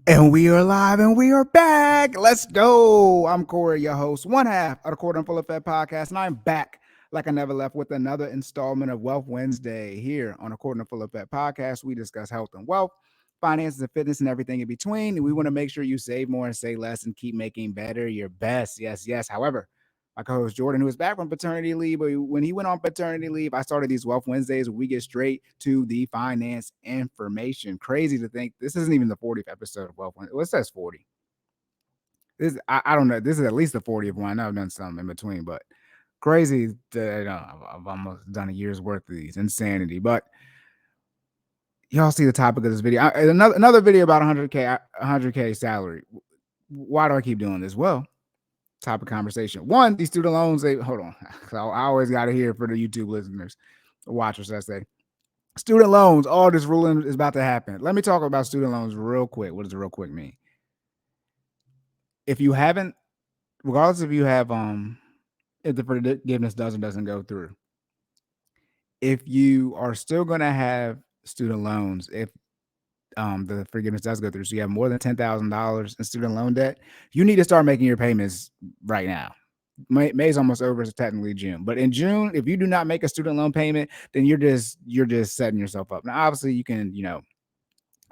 And we are live and we are back. Let's go. I'm Cory, your host, one half of the Quarter and Full Effect podcast, and I'm back like I never left with another installment of Wealth Wednesday here on the Quarter and Full Effect podcast. We discuss health and wealth, finances and fitness, and everything in between. And we want to make sure you save more and say less and keep making better your best. Yes, yes. However, my co-host Jordan, who is back from paternity leave, but when he went on paternity leave, I started these Wealth Wednesdays where we get straight to the finance information. Crazy to think this isn't even the 40th episode of Wealth Wednesday. Well, it says 40. I don't know. This is at least the 40th one. I know I've done some in between, but crazy that I've almost done a year's worth of these. Insanity. But y'all see the topic of this video. Another video about 100K salary. Why do I keep doing this? Well, topic conversation. One, these student loans, hold on. I always got to hear for the YouTube listeners, the watchers, I say. Student loans, all this ruling is about to happen. Let me talk about student loans real quick. What does real quick mean? If you haven't, regardless if you have, if the forgiveness does or doesn't go through, if you are still going to have student loans, if the forgiveness does go through, so you have more than $10,000 in student loan debt, you need to start making your payments right now. May's almost over, so technically June. But in June, if you do not make a student loan payment, then you're just setting yourself up. Now, obviously, you can,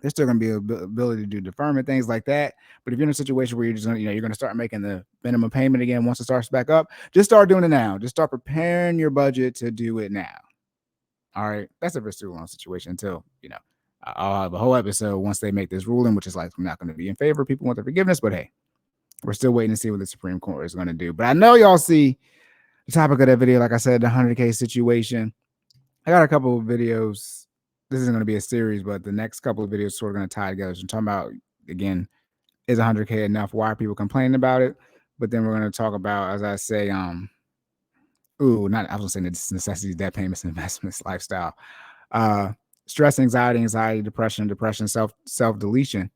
there's still going to be a ability to do deferment, things like that. But if you're in a situation where you're just, you're going to start making the minimum payment again once it starts back up, just start doing it now. Just start preparing your budget to do it now. All right, that's a student loan situation until I'll have a whole episode once they make this ruling, which is likely not going to be in favor. People want the forgiveness, but hey, we're still waiting to see what the Supreme Court is going to do. But I know y'all see the topic of that video. Like I said, the 100K situation. I got a couple of videos. This isn't going to be a series, but the next couple of videos sort of going to tie together. So I'm talking about, again, is 100K enough? Why are people complaining about it? But then we're going to talk about, as I say, I was going to say necessities, debt payments, investments, lifestyle, stress, anxiety, depression, self-deletion.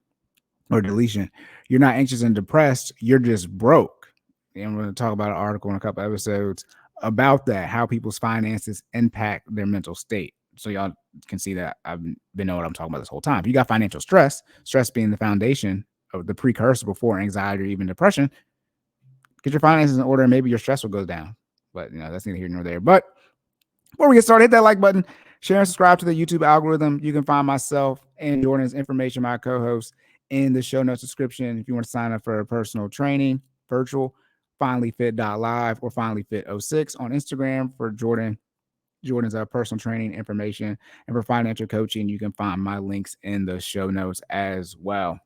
Or deletion. You're not anxious and depressed. You're just broke. And we're going to talk about an article in a couple episodes about that, how people's finances impact their mental state. So y'all can see that I've been knowing what I'm talking about this whole time. If you got financial stress being the foundation of the precursor before anxiety or even depression, get your finances in order and maybe your stress will go down. But that's neither here nor there. But before we get started, hit that like button, share and subscribe to the YouTube algorithm. You can find myself and Jordan's information, my co-host, in the show notes description. If you want to sign up for a personal training, virtual, FinallyFit.live or FinallyFit06 on Instagram for Jordan's personal training information. And for financial coaching, you can find my links in the show notes as well.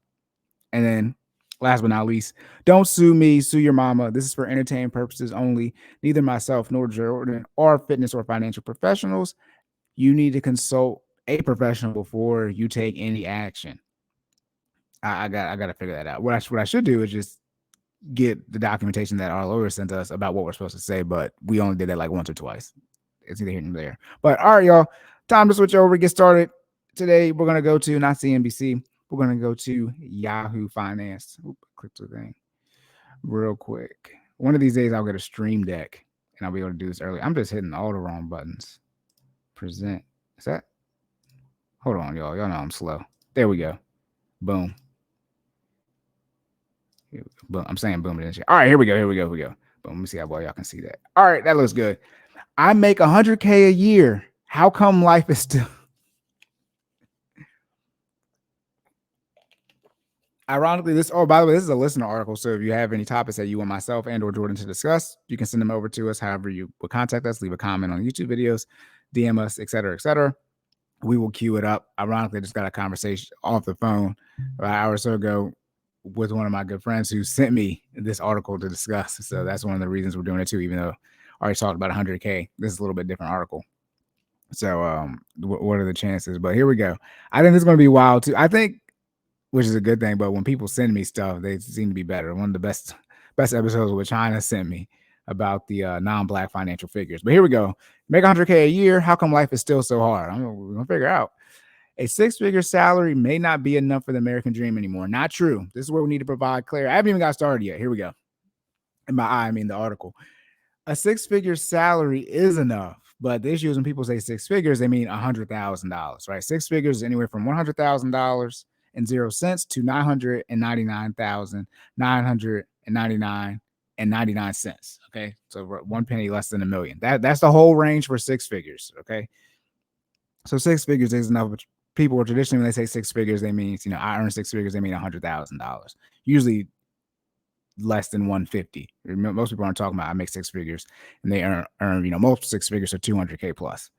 And then last but not least, don't sue me, sue your mama. This is for entertainment purposes only. Neither myself nor Jordan are fitness or financial professionals. You need to consult a professional before you take any action. I got to figure that out. What I should do is just get the documentation that our lawyer sent us about what we're supposed to say, but we only did that like once or twice. It's either here or there. But all right, y'all, time to switch over, get started. Today, we're going to go to not CNBC. We're going to go to Yahoo Finance. Click the thing real quick. One of these days, I'll get a Stream Deck, and I'll be able to do this early. I'm just hitting all the wrong buttons. Present. Is that? Hold on, y'all. Y'all know I'm slow. There we go. Boom. I'm saying boom. All right, here we go. Boom. Let me see how well y'all can see that. All right, that looks good. I make 100K a year. How come life is still... Ironically, by the way, this is a listener article. So if you have any topics that you want myself and or Jordan to discuss, you can send them over to us. However you will contact us, leave a comment on YouTube videos, DM us, et cetera, et cetera. We will queue it up. Ironically, I just got a conversation off the phone an hour or so ago with one of my good friends who sent me this article to discuss. So that's one of the reasons we're doing it too, even though I already talked about 100K. This is a little bit different article. So what are the chances? But here we go. I think it's going to be wild too. I think, which is a good thing, but when people send me stuff, they seem to be better. One of the best episodes with China sent me about the non-black financial figures. But here we go. Make 100K a year. How come life is still so hard? We're going to figure out. A six-figure salary may not be enough for the American dream anymore. Not true. This is where we need to provide clarity. I haven't even got started yet. Here we go. In my eye, I mean the article. A six-figure salary is enough, but the issue is when people say six figures, they mean $100,000, right? Six figures is anywhere from $100,000 to 999,999.99. Okay, so 1 penny less than a million. That's the whole range for six figures. Okay, so six figures is enough. People traditionally, when they say six figures, they mean, I earn six figures. They mean $100,000. Usually less than 150. Most people aren't talking about I make six figures and they earn multiple six figures, so 200K plus.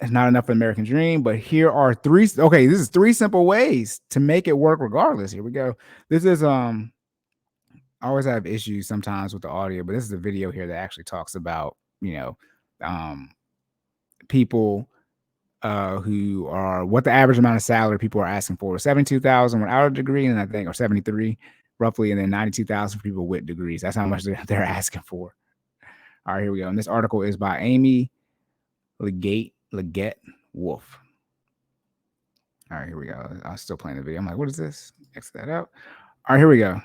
It's not enough for the American dream, but here are three. Okay, this is three simple ways to make it work regardless. Here we go. This is I always have issues sometimes with the audio, but this is a video here that actually talks about people who are what the average amount of salary people are asking for. 72,000 without a degree, and I think, or 73 roughly, and then 92,000 for people with degrees. That's how much they're asking for. All right, here we go. And this article is by Amy Leggett Wolf. All right, here we go. I'm still playing the video. I'm like, what is this? Exit that out. All right, here we go.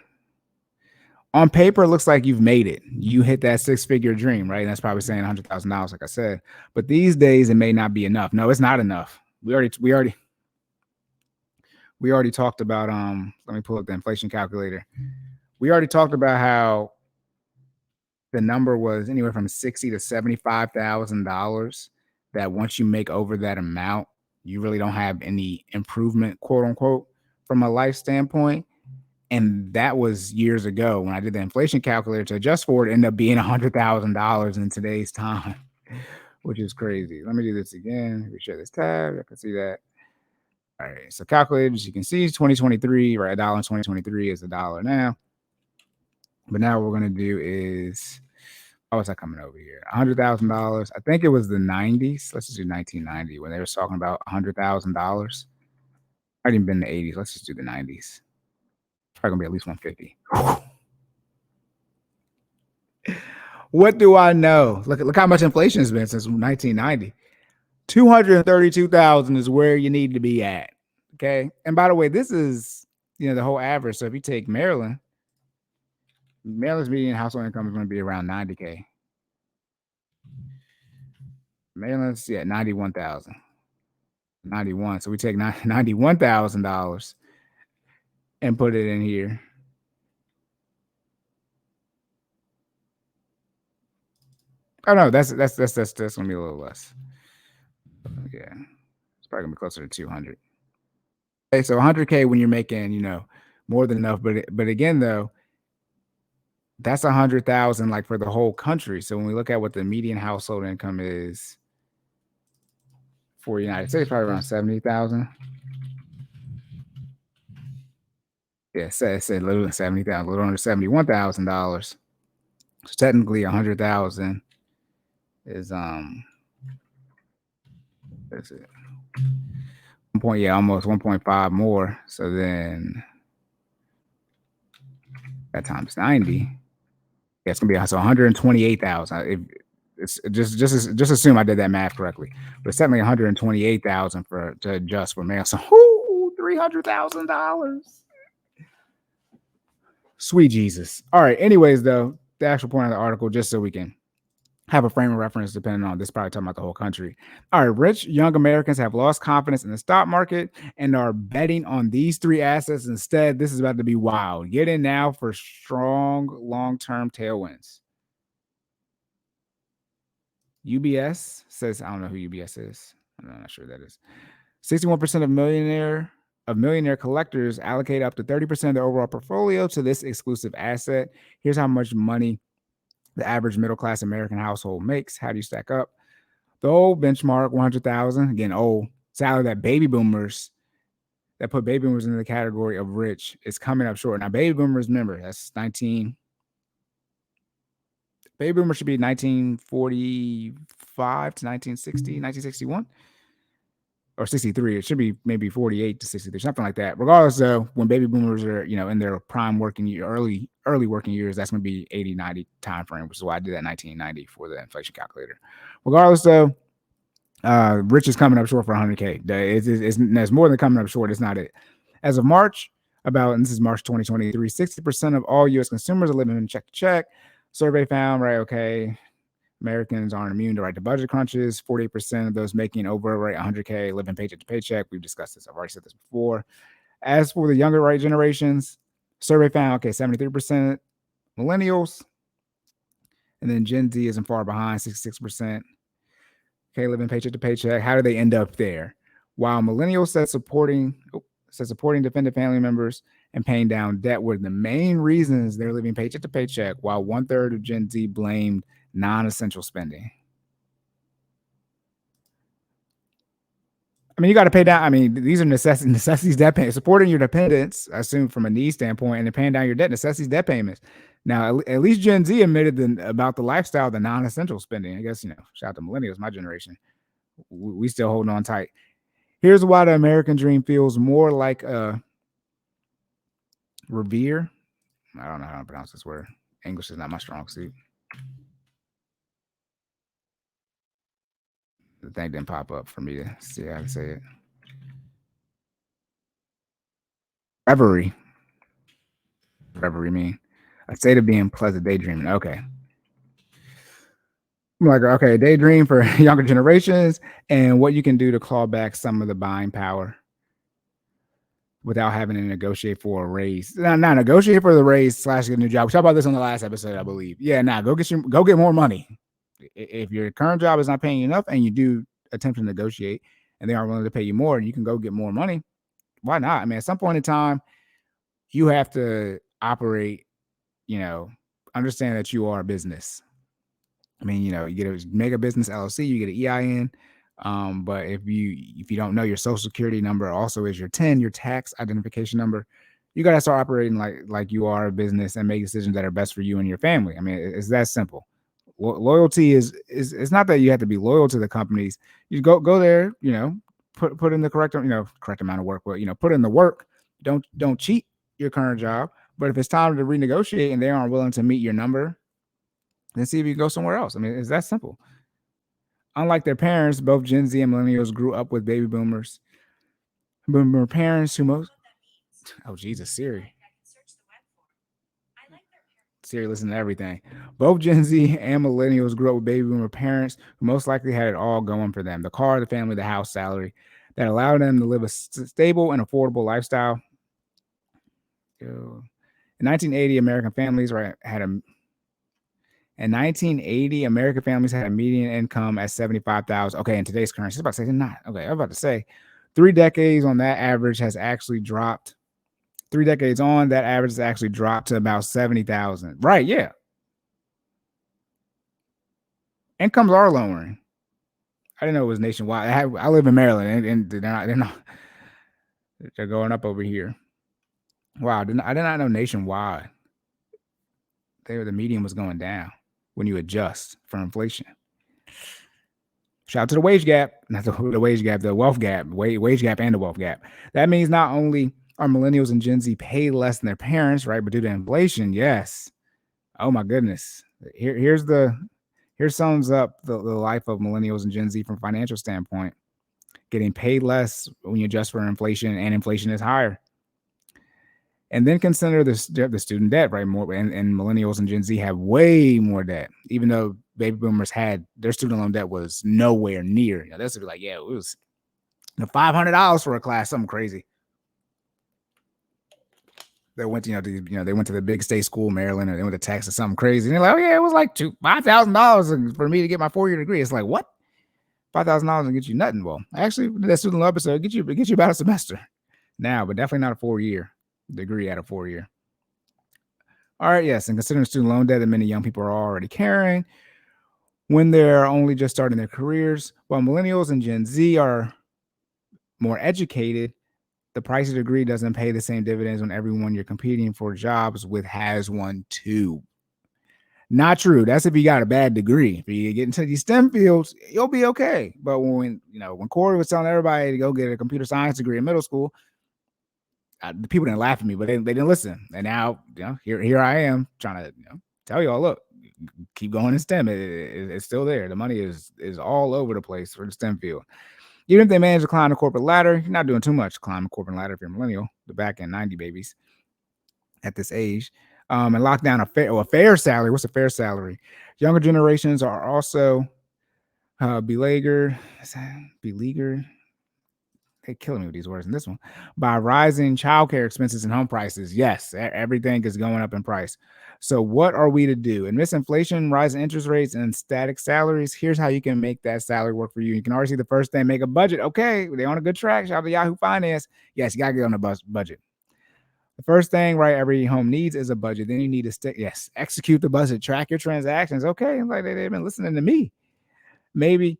On paper, it looks like you've made it. You hit that six-figure dream, right? And that's probably saying $100,000, like I said. But these days, it may not be enough. No, it's not enough. We already talked about. Let me pull up the inflation calculator. We already talked about how the number was anywhere from $60,000 to $75,000. That once you make over that amount, you really don't have any improvement, quote unquote, from a life standpoint. And that was years ago when I did the inflation calculator to adjust for it, ended up being $100,000 in today's time, which is crazy. Let me do this again. We share this tab. I can see that. All right. So calculated, as you can see, 2023, right? $1 in 2023 is $1 now. But now what we're going to do is, how was I coming over here? $100,000. I think it was the 90s. Let's just do 1990 when they were talking about $100,000. I didn't been the 80s. Let's just do the 90s. Probably gonna be at least 150. What do I know? Look how much inflation has been since 1990. 232,000 is where you need to be at. Okay. And by the way, this is the whole average. So if you take Maryland's median household income is going to be around 90K. Maryland's 91,000. 91. So we take $91,000 and put it in here. Oh no, that's gonna be a little less. Yeah, it's probably gonna be closer to 200. Okay, so 100K when you're making more than enough, but again though, that's 100,000 like for the whole country. So when we look at what the median household income is for the United States, probably around 70,000. Yeah, say literally 70,000, a little under $71,000. So technically 100,000 is that's it. Almost 1.5 more. So then that times 90. Yeah, it's gonna be 128,000. It's just assume I did that math correctly. But it's certainly 128,000 to adjust for mail. So $300,000. Sweet Jesus. All right. Anyways, though, the actual point of the article, just so we can have a frame of reference, depending on this, probably talking about the whole country. All right. Rich young Americans have lost confidence in the stock market and are betting on these three assets instead. This is about to be wild. Get in now for strong long-term tailwinds. UBS says, I don't know who UBS is. I'm not sure who that is. 61% of millionaire collectors allocate up to 30% of their overall portfolio to this exclusive asset. Here's how much money the average middle-class American household makes. How do you stack up? The old benchmark, 100,000. Again, old salary that put baby boomers into the category of rich is coming up short. Now, baby boomers, remember, that's baby boomers should be 1945 to 1960, 1961. Or 63. It should be maybe 48 to 63, something like that. Regardless, though, when baby boomers are, in their prime working year, early working years, that's going to be 80, 90 time frame, which is why I did that 1990 for the inflation calculator. Regardless, though, rich is coming up short for 100K. It's more than coming up short. It's not it. As of March, and this is March 2023, 60% of all U.S. consumers are living in check to check. Survey found, right, okay, Americans aren't immune to right to budget crunches. 48% of those making over right 100K living paycheck to paycheck. We've discussed this. I've already said this before. As for the younger right generations, survey found 73% millennials, and then Gen Z isn't far behind, 66%. Okay, living paycheck to paycheck. How do they end up there? While millennials said supporting dependent family members and paying down debt were the main reasons they're living paycheck to paycheck, while 1/3 of Gen Z blamed non-essential spending. I mean, you got to pay down. I mean, these are necessities debt payments. Supporting your dependents, I assume from a need standpoint, and then paying down your debt, necessities debt payments. Now, at least Gen Z admitted about the lifestyle, the non-essential spending. I guess, shout out to millennials, my generation. We still holding on tight. Here's why the American dream feels more like a revere. I don't know how to pronounce this word. English is not my strong suit. The thing didn't pop up for me to see how to say it. Reverie. Reverie mean a state of being pleasant daydreaming. Okay. I'm like, okay, daydream for younger generations and what you can do to claw back some of the buying power without having to negotiate for a raise. Now, negotiate for the raise / get a new job. We talked about this on the last episode, I believe. Yeah, go get more money. If your current job is not paying you enough and you do attempt to negotiate and they aren't willing to pay you more, you can go get more money. Why not? I mean, at some point in time, you have to operate, understand that you are a business. I mean, you get a mega business LLC, you get an EIN. But if you don't know, your social security number also is your TIN, your tax identification number. You got to start operating like you are a business and make decisions that are best for you and your family. I mean, it's that simple. Loyalty is it's not that you have to be loyal to the companies. You go there, put in the correct amount of work, but put in the work. Don't cheat your current job. But if it's time to renegotiate and they aren't willing to meet your number, then see if you can go somewhere else. I mean, it's that simple. Unlike their parents, both Gen Z and millennials grew up with baby boomers. Boomer parents who most oh Jesus, Siri, listen to everything. Both Gen Z and millennials grew up with baby boomer parents who most likely had it all going for them: the car, the family, the house, salary that allowed them to live a stable and affordable lifestyle. In 1980, American families had a In 1980, American families had a median income at 75,000. Okay, in today's currency, I was about to say not. Okay, I was about to say 3 decades on that average has actually dropped. 3 decades on, that average has actually dropped to about 70,000. Right, yeah. Incomes are lowering. I didn't know it was nationwide. I live in Maryland, and they're going up over here. Wow, I did not know nationwide. The median was going down when you adjust for inflation. Shout out to the wage gap, not the wage gap, the wealth gap, wage gap and the wealth gap. That means not only are millennials and Gen Z pay less than their parents, right? But due to inflation, yes. Oh my goodness. Here sums up the life of millennials and Gen Z from a financial standpoint. Getting paid less when you adjust for inflation, and inflation is higher. And then consider the student debt, right? More and millennials and Gen Z have way more debt, even though baby boomers had their student loan debt was nowhere near. This would be like, yeah, it was $500 for a class, something crazy. They went, they went to the big state school, Maryland, or they went to Texas, something crazy. And they're like, oh yeah, it was like $5,000 for me to get my 4-year degree. It's like, what? $5,000 to get you nothing. Well, actually, that student loan episode get you about a semester now, but definitely not a 4-year degree at a 4-year. All right, yes, and considering student loan debt that many young people are already carrying when they're only just starting their careers, while millennials and Gen Z are more educated, the price of degree doesn't pay the same dividends when everyone you're competing for jobs with has one too. Not true. That's if you got a bad degree. If you get into these STEM fields, you'll be okay. But when Cory was telling everybody to go get a computer science degree in middle school, the people didn't laugh at me, but they didn't listen. And now, here I am trying to tell y'all, look, keep going in STEM. It's still there. The money is all over the place for the STEM field. Even if they manage to climb the corporate ladder, you're not doing too much to climb the corporate ladder if you're a millennial, the back end 90 babies at this age. and lock down a fair salary. What's a fair salary? Younger generations are also beleaguered. Beleaguered. They're killing me with these words in this one. By rising childcare expenses and home prices. Yes, everything is going up in price. So what are we to do? Amidst inflation, rising interest rates, and static salaries, here's how you can make that salary work for you. You can already see the first thing, make a budget. Okay, they're on a good track. Shout out to Yahoo Finance. Yes, you got to get on the budget. The first thing, right, every home needs is a budget. Then you need to execute the budget, track your transactions. Okay, like they've been listening to me. Maybe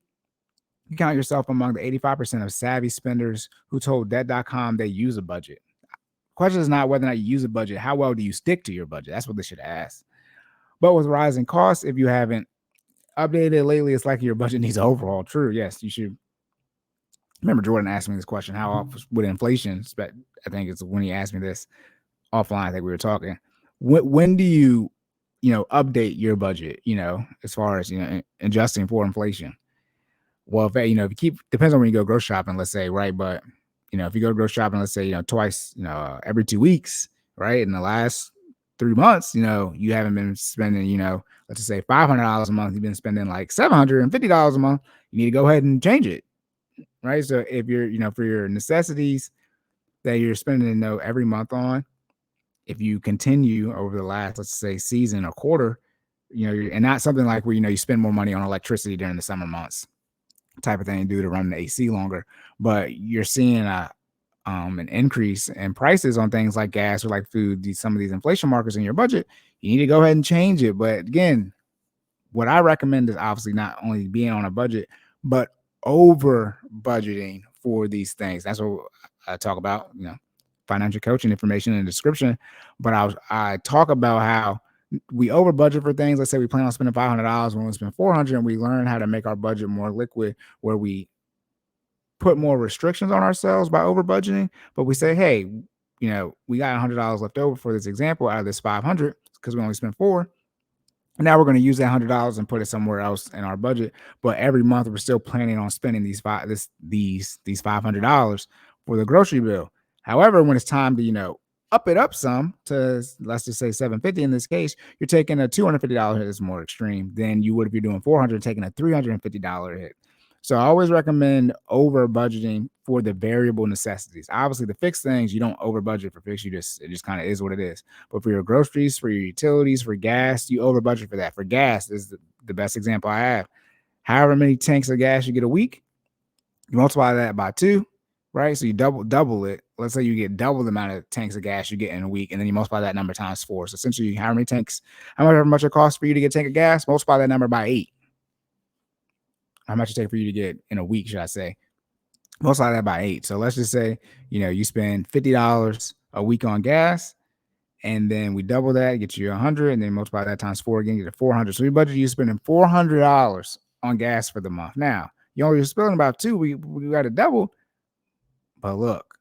you count yourself among the 85% of savvy spenders who told Debt.com they use a budget. Question is not whether or not you use a budget, how well do you stick to your budget? That's what they should ask. But with rising costs, if you haven't updated it lately, it's like your budget needs an overhaul. True, yes, you should. Remember Jordan asked me this question, how often with inflation, I think it's when he asked me this offline, I think we were talking. When do you update your budget, as far as, adjusting for inflation? Well, if you keep, depends on when you go grocery shopping, let's say, right? But if you go grocery shopping, let's say, twice, every 2 weeks, right? In the last 3 months, you haven't been spending, let's just say $500 a month. You've been spending like $750 a month. You need to go ahead and change it, right? So if you're, for your necessities that you're spending, every month on, if you continue over the last, let's say, season or quarter, and not something like where, you spend more money on electricity during the summer months type of thing due to running the AC longer, but you're seeing an increase in prices on things like gas or like food, some of these inflation markers in your budget, you need to go ahead and change it. But again, what I recommend is obviously not only being on a budget, but over budgeting for these things. That's what I talk about, financial coaching information in the description. But I talk about how we over budget for things. Let's say we plan on spending $500 when we spend $400, and we learn how to make our budget more liquid, where we put more restrictions on ourselves by over budgeting. But we say, hey, we got $100 left over for this example out of this 500 because we only spent $400. Now we're going to use that $100 and put it somewhere else in our budget. But every month we're still planning on spending these $500 for the grocery bill. However, when it's time to up it up some to, let's just say $750 in this case, you're taking a $250 hit. Is more extreme than you would if you're doing $400, taking a $350 hit. So I always recommend over budgeting for the variable necessities. Obviously, the fixed things, you don't over budget for fixed. It just kind of is what it is. But for your groceries, for your utilities, for gas, you over budget for that. For gas is the best example I have. However many tanks of gas you get a week, you multiply that by 2, right? So you double it. Let's say you get double the amount of tanks of gas you get in a week, and then you multiply that number times 4. So essentially, how much it costs for you to get a tank of gas, multiply that number by 8. How much it take for you to get in a week, should I say? Multiply that by 8. So let's just say, you spend $50 a week on gas, and then we double that, get you 100, and then multiply that times 4 again, get to 400. So we budget you spending $400 on gas for the month. Now, you only spending about 2. We got to double. But look,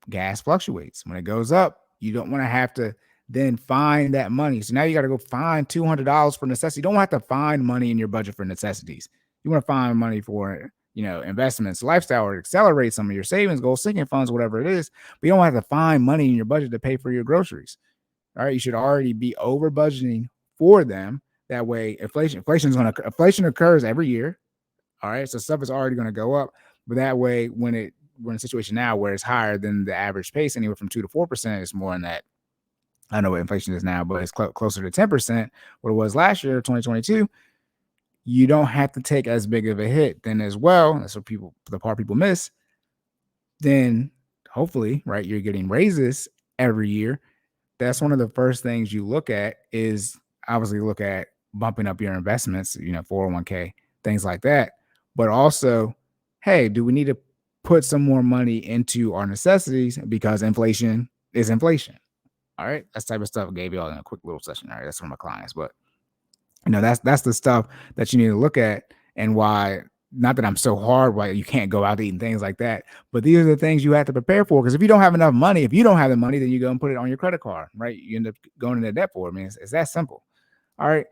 gas fluctuates. When it goes up, you don't want to have to then find that money. So now you got to go find $200 for necessity. You don't have to find money in your budget for necessities. You want to find money for, investments, lifestyle, or accelerate some of your savings goals, sinking funds, whatever it is. But you don't have to find money in your budget to pay for your groceries. All right. You should already be over budgeting for them. That way, inflation occurs every year. All right. So stuff is already going to go up. But that way, we're in a situation now where it's higher than the average pace, anywhere from 2 to 4%. It's more in that. I know what inflation is now, but it's closer to 10%, what it was last year, 2022. You don't have to take as big of a hit then as well. That's what the part people miss. Then hopefully, right, you're getting raises every year. That's one of the first things you look at is obviously look at bumping up your investments, 401k, things like that. But also, hey, do we need to put some more money into our necessities because inflation is inflation? All right. That's the type of stuff I gave you all in a quick little session. All right. That's from my clients. But, that's the stuff that you need to look at, and why, not that I'm so hard, why you can't go out eating things like that. But these are the things you have to prepare for. Because if you don't have enough money, if you don't have the money, then you go and put it on your credit card, right? You end up going into debt for it. I mean, it's that simple. All right.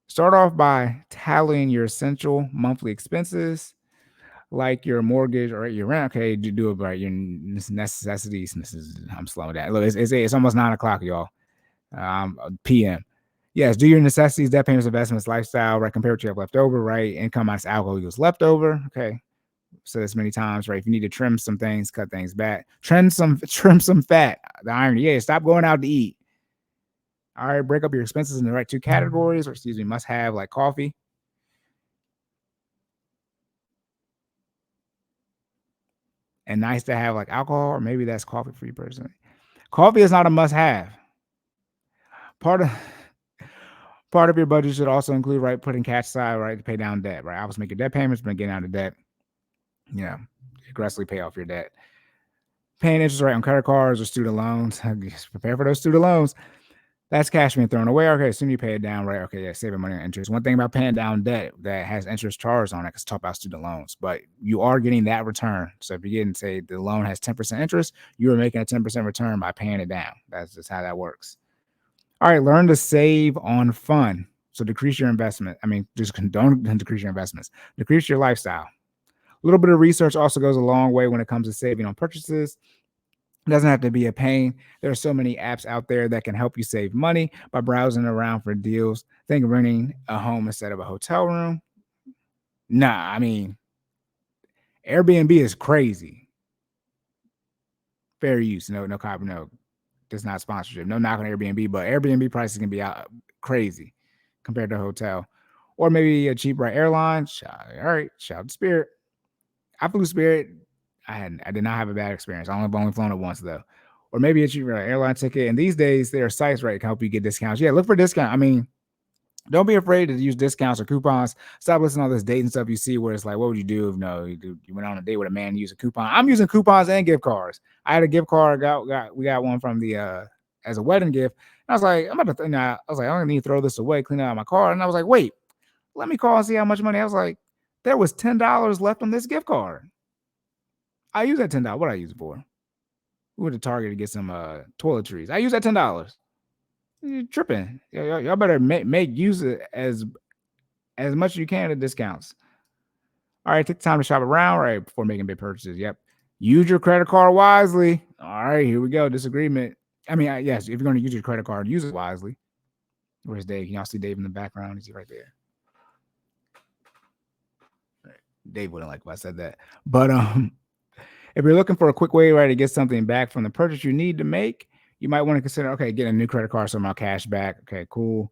Start off by tallying your essential monthly expenses. like your mortgage or your rent, okay, do it by your necessities. I'm slowing down. Look, it's almost 9 o'clock, y'all. PM. Yes, do your necessities, debt payments, investments, lifestyle, right? Compare what you have left over, right? Income minus alcohol equals leftover. Okay. So this many times, right? If you need to trim some things, cut things back, trim some fat. The irony, yeah, stop going out to eat. All right, break up your expenses in the right two categories, or excuse me, must have like coffee. And nice to have like alcohol, or maybe that's coffee for you personally. Coffee is not a must have. Part of part of your budget should also include, right, putting cash aside, right, to pay down debt, right? I was making debt payments, but getting out of debt. Yeah, aggressively pay off your debt. Paying interest, right, on credit cards or student loans. Prepare for those student loans. That's cash being thrown away. Okay, as soon as you pay it down, right? Okay, yeah, saving money on interest. One thing about paying down debt that has interest charged on it, because talk about student loans, but you are getting that return. So if you're getting, say, the loan has 10% interest, you are making a 10% return by paying it down. That's just how that works. All right, learn to save on fun. So decrease your investment. I mean, just don't decrease your investments. Decrease your lifestyle. A little bit of research also goes a long way when it comes to saving on purchases. It doesn't have to be a pain. There are so many apps out there that can help you save money by browsing around for deals. Think renting a home instead of a hotel room. Nah, I mean, Airbnb is crazy. Fair use. No copy, no. That's not sponsorship. No knock on Airbnb, but Airbnb prices can be out crazy compared to a hotel. Or maybe a cheap right airline. All right, shout out to Spirit. I flew Spirit. I did not have a bad experience. I've only flown it once though. Or maybe a cheaper airline ticket. And these days there are sites, right, can help you get discounts. Yeah, look for discount. I mean, don't be afraid to use discounts or coupons. Stop listening to all this dating stuff you see where it's like, what would you do if you went on a date with a man and used a coupon? I'm using coupons and gift cards. I had a gift card, we got one from the as a wedding gift. And I was like, I'm about to I was like, I don't need to throw this away, clean out my card. And I was like, wait, let me call and see how much money. I was like, there was $10 left on this gift card. I use that $10. What I use it for? We went to Target to get some toiletries. I use that $10. You're tripping. Y'all better make use it as much as you can at discounts. All right, take the time to shop around right before making big purchases. Yep. Use your credit card wisely. All right, here we go. Disagreement. I mean, yes, if you're going to use your credit card, use it wisely. Where's Dave? Can y'all see Dave in the background? Is he right there? Right. Dave wouldn't like if I said that. But if you're looking for a quick way, right, to get something back from the purchase you need to make, you might want to consider, okay, getting a new credit card, so my cash back. Okay, cool.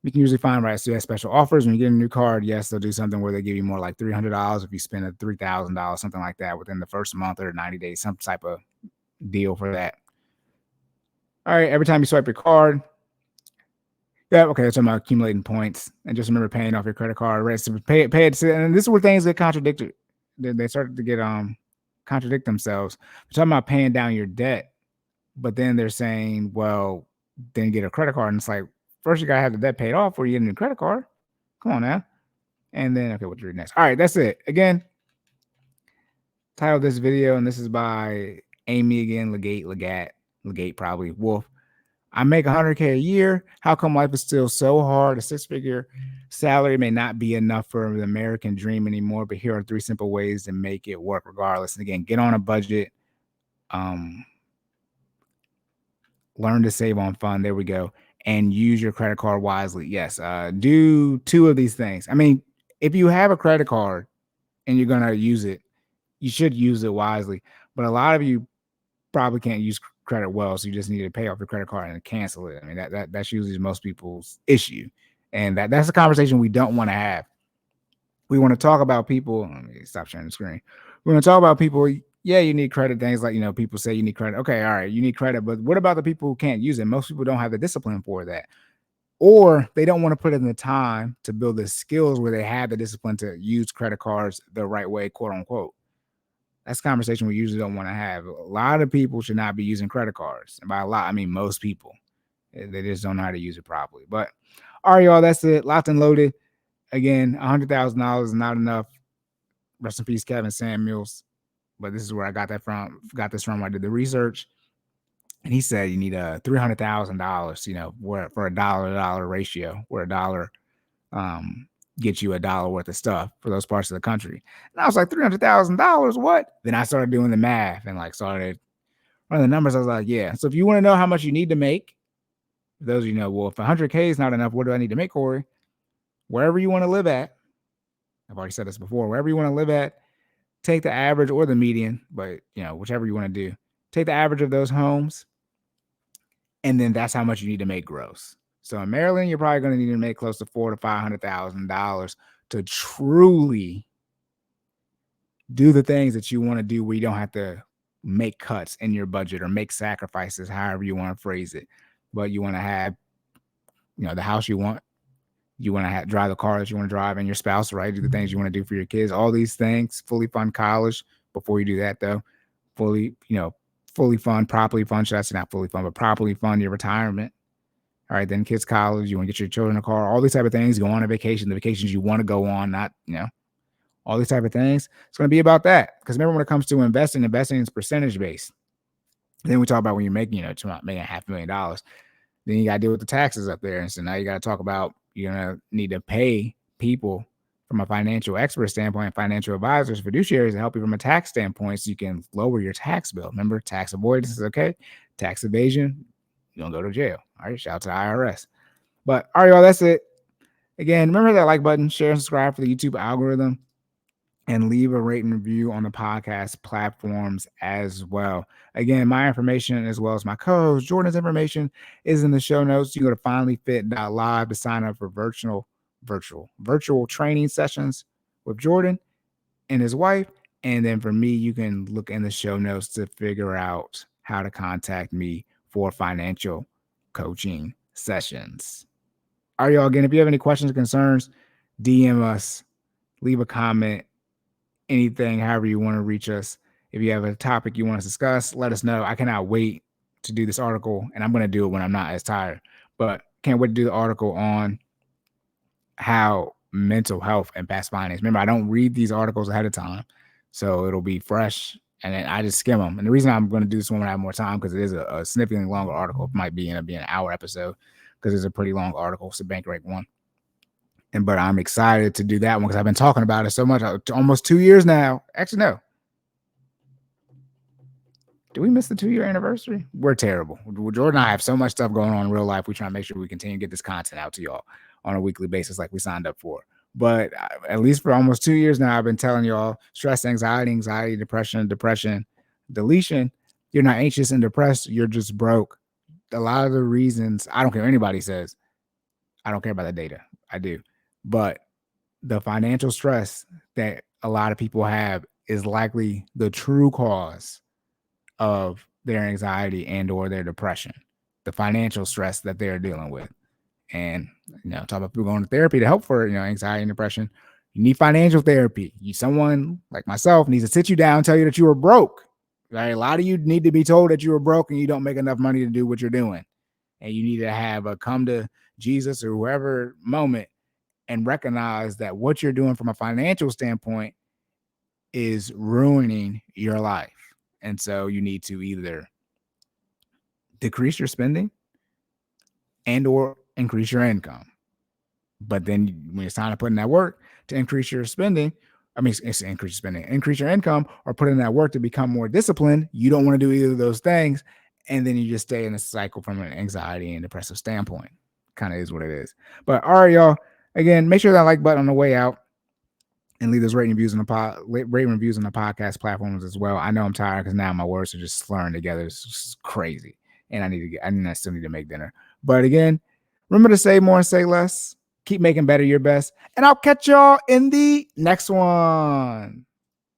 You can usually find, right, so you have special offers when you get a new card. Yes, they'll do something where they give you more like $300 if you spend a $3,000, something like that within the first month or 90 days, some type of deal for that. All right, every time you swipe your card, yeah, okay, that's about accumulating points. And just remember paying off your credit card, right? So pay it, and this is where things get contradicted. They started to get contradict themselves. They're talking about paying down your debt, but then they're saying, well, then get a credit card. And it's like, first you gotta have the debt paid off before you get a new credit card. Come on now. And then, okay, what to read next? All right, that's it. Again, title of this video, and this is by Amy again, Legate probably, Wolf. I make 100K a year. How come life is still so hard? A six-figure salary may not be enough for the American dream anymore, but here are 3 simple ways to make it work regardless. And again, get on a budget. Learn to save on fun. There we go. And use your credit card wisely. Yes. Do 2 of these things. I mean, if you have a credit card and you're going to use it, you should use it wisely. But a lot of you probably can't use credit well, so you just need to pay off your credit card and cancel it. I mean, that's usually most people's issue. And that's a conversation we don't want to have. We want to talk about people. Let me stop sharing the screen. We want to talk about people. Yeah, you need credit. Things like, people say you need credit. Okay, all right, you need credit. But what about the people who can't use it? Most people don't have the discipline for that. Or they don't want to put in the time to build the skills where they have the discipline to use credit cards the right way, quote unquote. That's a conversation we usually don't want to have. A lot of people should not be using credit cards. And by a lot, I mean most people. They just don't know how to use it properly. But all right, y'all, that's it. Locked and loaded. Again, $100,000 is not enough. Rest in peace, Kevin Samuels. But this is where I got that from. Got this from. I did the research, and he said you need $300,000. For a dollar-to-dollar ratio, where a dollar get you $1 worth of stuff for those parts of the country. And I was like, $300,000, what? Then I started doing the math and like started running the numbers. I was like, yeah. So if you want to know how much you need to make, for those of you know, well, if 100K is not enough, what do I need to make, Corey? Wherever you want to live at, I've already said this before, wherever you want to live at, take the average or the median, but whichever you want to do, take the average of those homes, and then that's how much you need to make gross. So in Maryland, you're probably going to need to make close to $400,000 to $500,000 to truly do the things that you want to do, where you don't have to make cuts in your budget or make sacrifices, however you want to phrase it. But you want to have, the house you want. You want to drive the car that you want to drive, and your spouse, right? Do the things you want to do for your kids. All these things. Fully fund college. Before you do that, though, fully fund, properly fund. Should I say not fully fund, but properly fund your retirement. All right, then kids' college. You want to get your children a car. All these type of things. Go on a vacation. The vacations you want to go on, not all these type of things. It's going to be about that. Because remember, when it comes to investing is percentage based. And then we talk about when you're making, making $500,000. Then you got to deal with the taxes up there. And so now you got to talk about, you're going to need to pay people from a financial expert standpoint, financial advisors, fiduciaries to help you from a tax standpoint so you can lower your tax bill. Remember, tax avoidance is okay. Tax evasion, you don't go to jail. All right, shout out to the IRS. But all right, y'all, that's it. Again, remember that like button, share and subscribe for the YouTube algorithm, and leave a rate and review on the podcast platforms as well. Again, my information as well as my co-host Jordan's information is in the show notes. You go to FinallyFit.live to sign up for virtual training sessions with Jordan and his wife. And then for me, you can look in the show notes to figure out how to contact me for financial coaching sessions. All right, y'all. Again, if you have any questions or concerns, DM us, leave a comment, anything, however you want to reach us. If you have a topic you want to discuss, let us know. I cannot wait to do this article, and I'm going to do it when I'm not as tired, but can't wait to do the article on how mental health impacts finance. Remember, I don't read these articles ahead of time, so it'll be fresh, and then I just skim them. And the reason I'm going to do this one when I have more time, because it is a significantly longer article. It might end up being an hour episode, because it's a pretty long article. It's a bank rate one. But I'm excited to do that one because I've been talking about it so much. Almost 2 years now. Actually, no. Did we miss the 2-year anniversary? We're terrible. Jordan and I have so much stuff going on in real life. We try to make sure we continue to get this content out to y'all on a weekly basis like we signed up for. But at least for almost 2 years now, I've been telling y'all stress, anxiety, depression, deletion. You're not anxious and depressed. You're just broke. A lot of the reasons, I don't care what anybody says. I don't care about the data. I do. But the financial stress that a lot of people have is likely the true cause of their anxiety and or their depression, the financial stress that they're dealing with. And, talk about people going to therapy to help for, anxiety and depression. You need financial therapy. Someone like myself needs to sit you down and tell you that you are broke. Right? A lot of you need to be told that you are broke and you don't make enough money to do what you're doing. And you need to have a come to Jesus or whoever moment and recognize that what you're doing from a financial standpoint is ruining your life. And so you need to either decrease your spending and or increase your income. But then when it's time to put in that work to increase your spending, increase your income, or put in that work to become more disciplined, you don't want to do either of those things. And then you just stay in a cycle from an anxiety and depressive standpoint. Kind of is what it is. But all right, y'all. Again, make sure that like button on the way out and leave those rating reviews on the podcast platforms as well. I know I'm tired because now my words are just slurring together. It's just crazy. And I still need to make dinner. But again, remember to say more and say less. Keep making better your best. And I'll catch y'all in the next one.